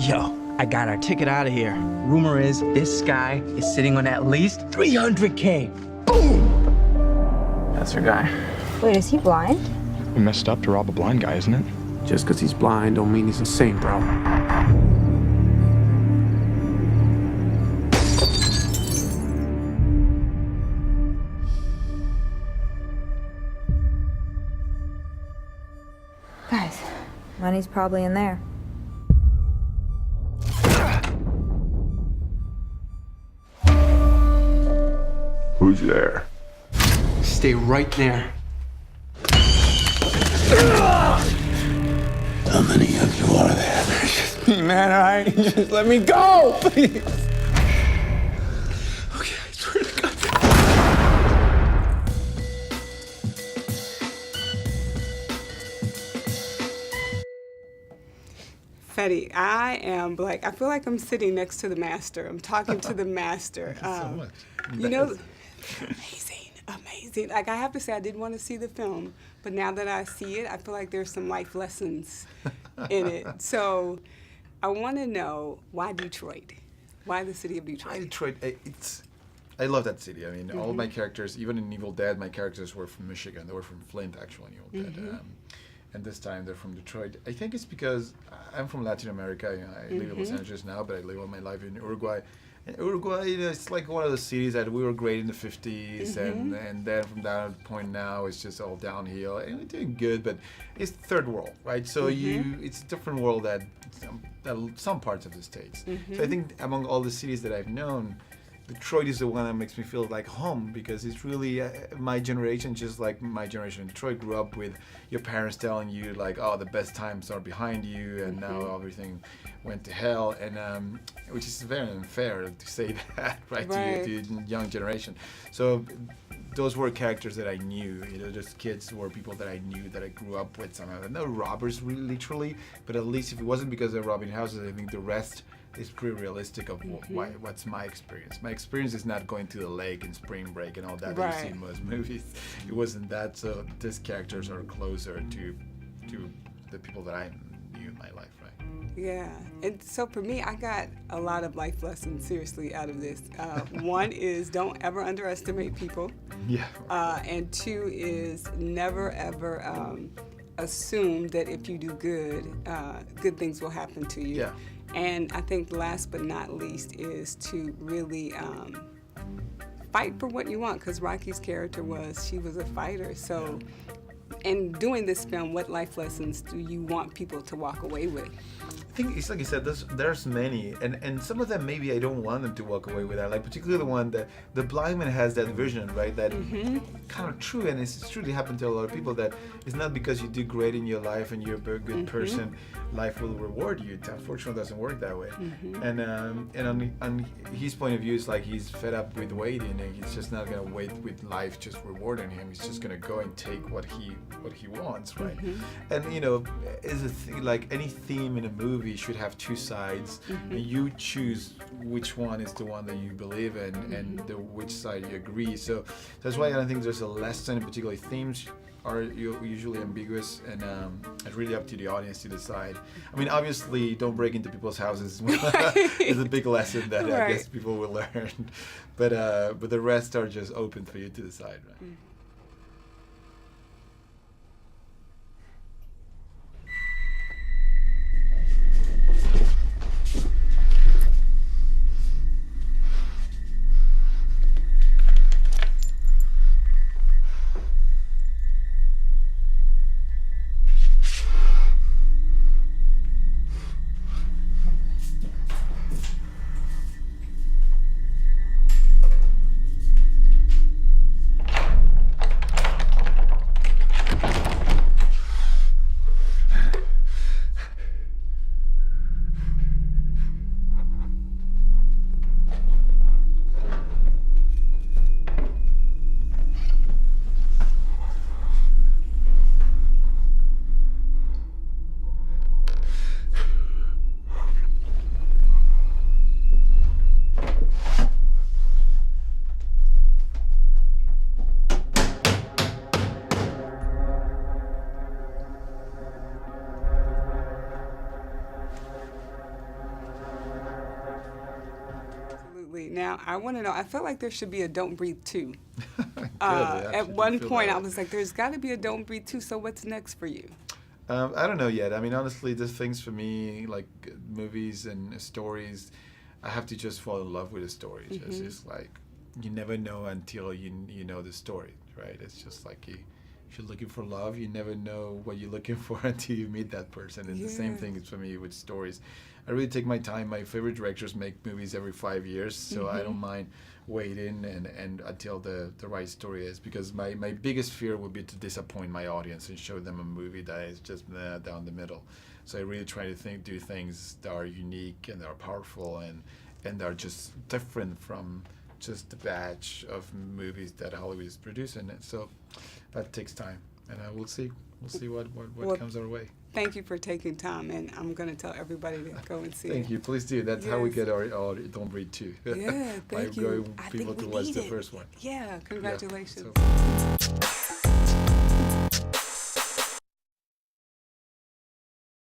Yo, I got our ticket out of here. Rumor is this guy is sitting on at least 300K. Boom! That's our guy. Wait, is he blind? We messed up to rob a blind guy, isn't it? Just because he's blind don't mean he's insane, bro. Guys, money's probably in there. Who's there? Stay right there. How many of you are there? Just me, man, all right? Just let me go, please. Okay, I swear to God. Fede, I am like, I feel like I'm sitting next to the master. I'm talking to the master. So much. You know, amazing. Like, I have to say, I didn't want to see the film, but now that I see it, I feel like there's some life lessons in it. So I want to know, why Detroit? Why the city of Detroit? Detroit, I love that city. I mean, all of my characters, even in Evil Dead, my characters were from Michigan. They were from Flint, actually, in Evil Dead. And this time they're from Detroit. I think it's because I'm from Latin America. You know, I live in Los Angeles now, but I live all my life in Uruguay. And Uruguay, you know, it's like one of those cities that we were great in the 50s, and then from that point now, it's just all downhill. And we're doing good, but it's third world, right? So it's a different world that some parts of the States. So I think among all the cities that I've known, Detroit is the one that makes me feel like home, because it's really my generation, just like my generation in Detroit, grew up with your parents telling you like, oh, the best times are behind you, and now everything went to hell, and which is very unfair to say that, right. To the young generation. So those were characters that I knew. You know, just kids were people that I knew, that I grew up with somehow. No robbers, really, literally, but at least if it wasn't because they're robbing houses, I think the rest is pretty realistic of what's my experience. My experience is not going to the lake in spring break and all that you see in most movies. It wasn't that. So these characters are closer to the people that I knew in my life, right? Yeah, and so for me, I got a lot of life lessons seriously out of this. One is don't ever underestimate people. Yeah. And two is never ever assume that if you do good, good things will happen to you. Yeah. And I think last but not least is to really fight for what you want, because Rocky's character she was a fighter. So in doing this film, what life lessons do you want people to walk away with? I think it's like you said, there's many, and some of them maybe I don't want them to walk away with that. Like particularly the one that the blind man has that vision, right? That kind of true, and it's truly happened to a lot of people. That it's not because you do great in your life and you're a very good person, life will reward you. It unfortunately doesn't work that way. And on his point of view, it's like he's fed up with waiting, and he's just not gonna wait with life just rewarding him. He's just gonna go and take what he wants, right? And you know, is a thing like any theme in a movie should have two sides, and you choose which one is the one that you believe in and which side you agree. So that's why I don't think there's a lesson, particularly themes are usually ambiguous, and it's really up to the audience to decide. I mean, obviously, don't break into people's houses is a big lesson that I guess people will learn, but the rest are just open for you to decide, right? right now. I want to know. I felt like there should be a Don't Breathe 2. I At one feel point, that I way. was like, there's got to be a Don't Breathe 2. So what's next for you? I don't know yet. I mean, honestly, there's things for me like movies and stories. I have to just fall in love with the story. It's just like you never know until you know the story, right? It's just like if you're looking for love, you never know what you're looking for until you meet that person. And the same thing is for me with stories. I really take my time. My favorite directors make movies every 5 years, so I don't mind waiting and until the right story is, because my biggest fear would be to disappoint my audience and show them a movie that is just down the middle. So I really try to do things that are unique and that are powerful and are just different from just the batch of movies that Hollywood is producing. And so that takes time, and we'll see what comes our way. Thank you for taking time, and I'm going to tell everybody to go and see it. Thank you. Please do. That's how we get our Don't Breathe 2. Yeah, By thank you. going I people think to we watch need the it. first one. Yeah, congratulations. So-